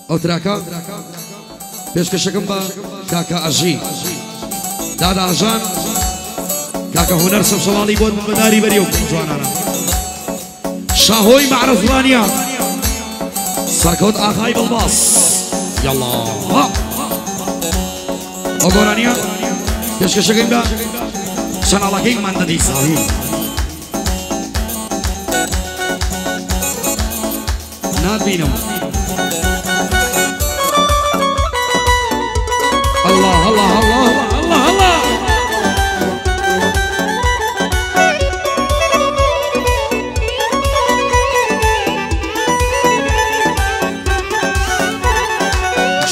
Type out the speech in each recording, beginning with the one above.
ئەو تراکە پێشکەشەکەم بە کاکە ئەژی دادا ئەژان کاکە هونەر سەمسەڵاڵی بۆ بەداری بەریەو جوانانە شاهۆی معرەزوانیە سەرکەوت ئاغای بەڵباس یاڵڵا ئەو گۆرانیە پێشکەشەکەی بە چەناڵەکەی ماندەدی ساوی نابینم الله الله الله الله الله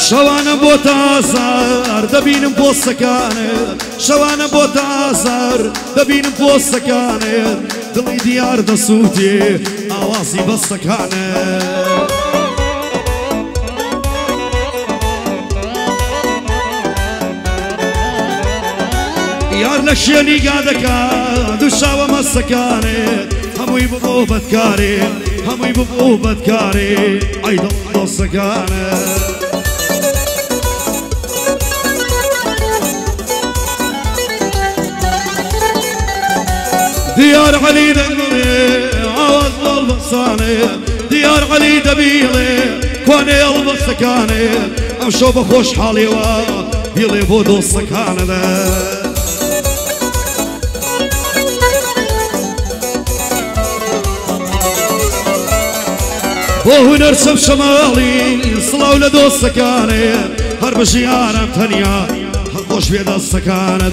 شەوانە بۆ تازار دەبینم پۆستەکانت شەوانە بۆ تازار دەبینم پۆستەکانت دڵی دیار دەسووتێ ئاوازی بەستەکانت یار لە شوێنی گادەکە دووشاوە مەستەکانت هەمووی ببۆ بەدکارێ هەمووی ببۆ بەدکارێ ئەی دڵ دۆستەکانت ديار علي دقلي عوض والبصاني ديار علي دبيلي كوني البسكاني امشو بخوش حالي وبيلي بودو السكانة وهو نرسم شمالي صلاو لدو السكاني هرب جيارة تانية هرخوش بيد السكانة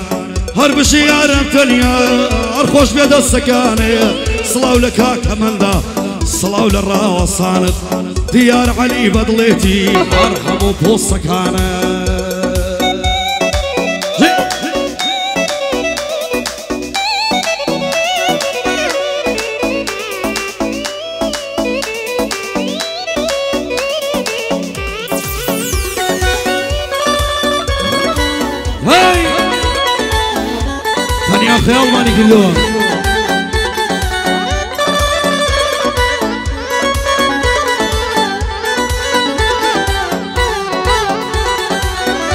هرب جيارة تانية هرخوش بيد السكانة صلاو لكا كمندا صلاو للراوصانة ديار علي بدليتي ارحموا بوسكانة خيال ماني كلهم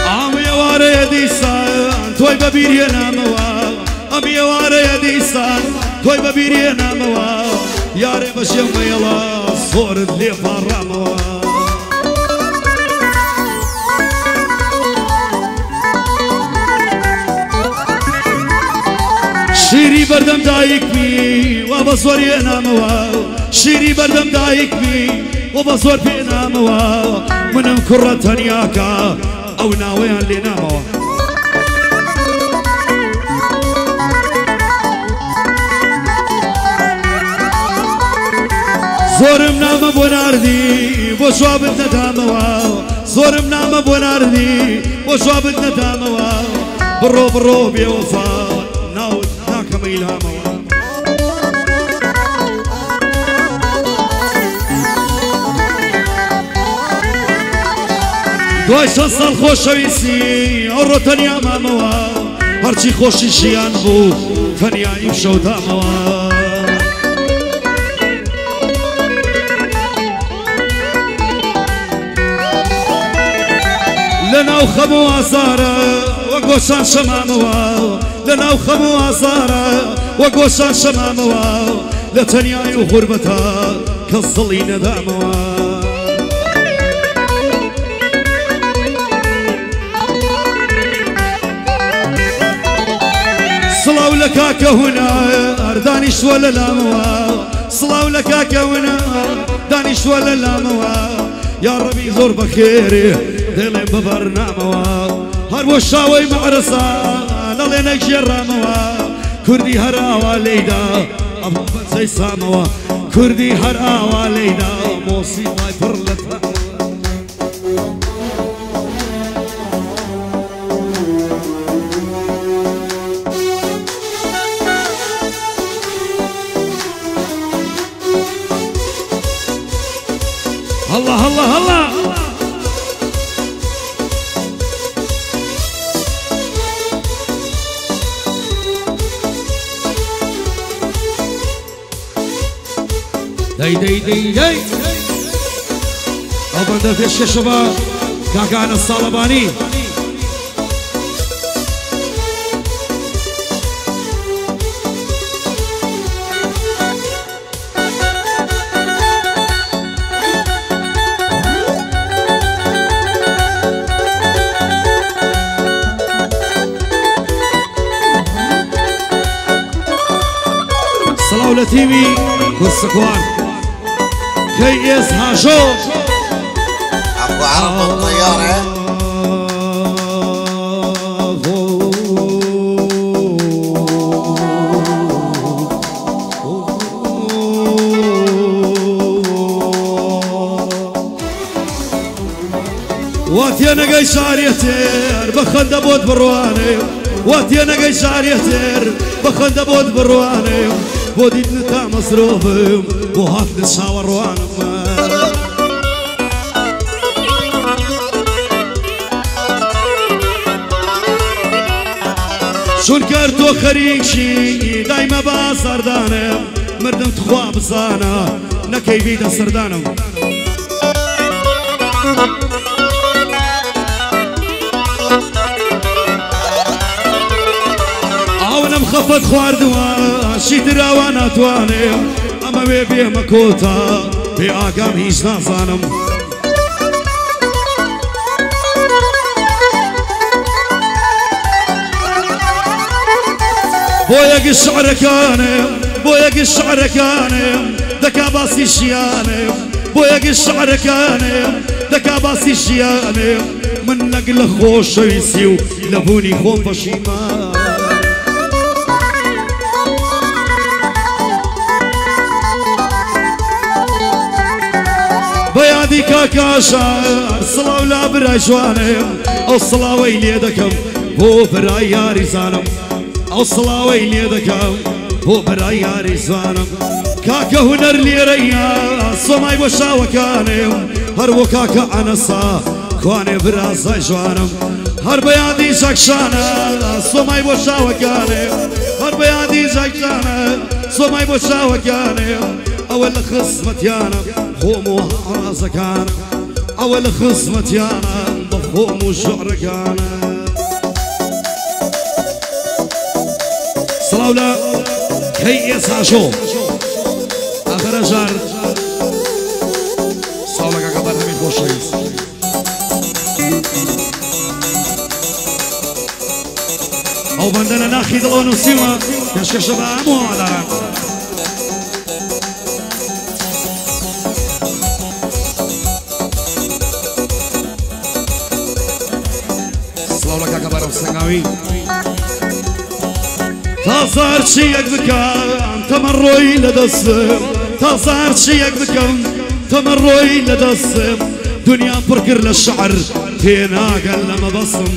عمي وارا يا ديسان توي ببيري انا موا عمي وارا يا ديسان توي ببيري انا موا يا رب شم يلا صور اللي برا موا شيري بردم دايك بي وبصور يناموا شيري بردم دايك بي وبصور بيناموا منم كرة تنياكا او ناويان اللي ناموا زورم نام بوناردي وشواب نداموا زورم نام بوناردي وشواب نداموا برو برو بيوفا ناود ناكم إلهاموا دوای چەند ساڵ خۆشەویستی ئەوڕۆ تەنیا مامەوە هەرچی خۆشی ژیان بوو تەنیا ئیمشەو دامەوە لەناو خەم و ئازارە وە گۆشان شەمامەوە لەناو خەم و ئازارە وە گۆشان شەمامەوە لە تەنیای و غوربەتە کەس دڵی نەدامەوە سڵاو لە کاکە هونەر دانیشتووە لە لامەوە سڵاو لە کاکە هونەر دانیشتووە لە لامەوە یا ڕەبی زۆر بەخێرێ دڵێم بە بەرنامەوە هەر بۆ شاوەی مەعرەسە لەڵێ نەگێڕامەوە کوردی هەر ئاوا لێیدا ئەبوو بەجێی سامەوە کوردی هەر ئاوا لێیدا مۆسیقای پڕ لە الله الله الله داي داي داي داي ئەو بەندە پێشکەشەوە کاکانە ساڵەبانی سەڵاو لە تیمی کوسەکوان كيس هاشو ابو عرض الطيارة واتينا قي شاريتر بخند بود برواني واتينا قي شاريتر بخند بود برواني بوديت نتا مصروفم وهات نشاور روانم شون كرتو خريشي دايما باسردانم مردم تخوا بزانا نكي بيدا سردانم ئاونم خەفەت خواردووە شیتراوە ناتوانێم ئەمە وێ بێمە کۆتا بێ ئاگام هیچ نازانم بۆ یەکی شعرەکانم بۆ یەکی شعرەکانم دەکا باسی ژیانم بۆ یەکی شعرەکانم دەکا باسی ژیانم من نەک لە خۆشەویستی و لە بوونی خۆم پەشیمان بەیادی کاکاشار سڵاو لا برای جوانم ئەو سڵاوەی لێ دەکەم بۆ برای یاریزانم ئەو سڵاوەی لێ دەکەم بۆ برای یاریزانم کاکە هونەر لێرەیە سۆمای بۆ شاوەکانم هەر بۆ کاکە ئەنەسا کوانێ برازای جوانم هەر بەیادی جەکشانە سۆمای بۆ شاوەکانم هەر بەیادی جەکشانە سۆمای بۆ شاوەکانم ئەوە لە خزمەتیانە خۆم و هەڕازەکانە ئەوە لە خزمەتیانە بە خۆم و ژۆڕەکانە سڵاو لە کەی ئێساشۆ ئاخرە ژار ساڵە کاکە بەرهەمی خۆشەویست ئەو بەندە لە ناخی دڵۆ نووسیوە پێشکەشە بە هەموو هەواداران سنگاوی تازار چی یک بکن تمروی لدستم تازار چی یک بکن تمروی لدستم دنیا پر کر للشعر تینا قل لما بصم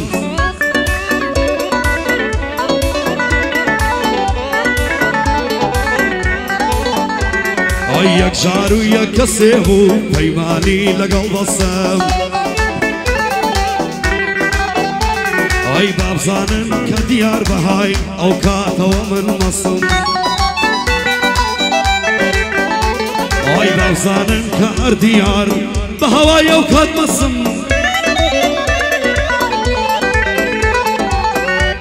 ای یک جار و یک کسی هو پیمانی لگل بصم ئەی بابزانن کە دیار بەهای ئەو کاتەوە من مەسم ئەی بابزانن کە هەر دیار بە هەوای ئەو کات مەسم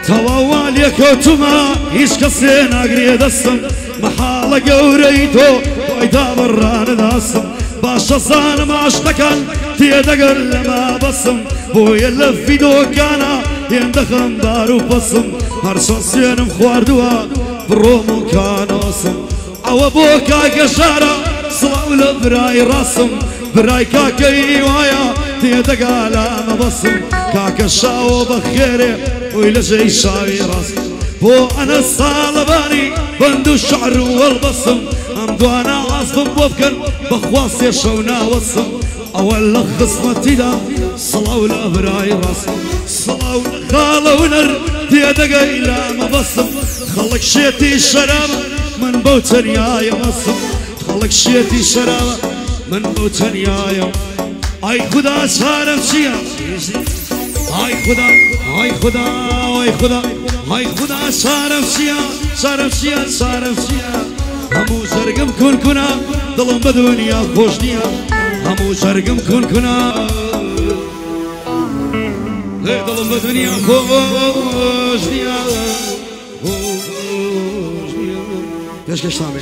تەواوا لێکەوتومە هیچ کەسێ ناگرێ دەستم مەحاڵە گەورەی تۆ تۆی دابڕانەداسم باشە زانم عاشقەکان تێدەگەر لەما بەسم بۆیە لە ڤیدۆکانە هێندەخەم دار و پەسم هەرچەند سوێنم خواردووە بڕۆم و کانۆسم ئەوە بۆ کاکە ژارە سڵاو لە برای ڕاستم برای کاکەی وایە تێدەگا لامە بەسم کاکە شاوە بە خێرێ وی لە ژێی شاوی ڕاست بۆ ئەنە ساڵەبانی بەند و شعر و وەڵبەسم ئەم دوانە ئاسبم بۆ بکەن بەخوا سێشەو ناوەسم ئەوە لە خزمەتیدا سڵاو لە برای ڕاستم سڵاو لە خاڵە هونەر تێدەگەی لامە بەسم خەڵک شێتی شەرابە من بەو تەنیایە مەسم خەڵک شێتی شەرابە من بەو تەنیایە ئای خودا چارەم چییە ئای خودا ئای خودا ئای خودا ئای خودا چارەم چییە چارەم چییە چارەم چییە هەموو زەرگم کونکونە دڵم بە دنیا خۆش نییە همو شرقم كنا ليه ظلم بدنيا خوش ديا خوش ديا كش سامي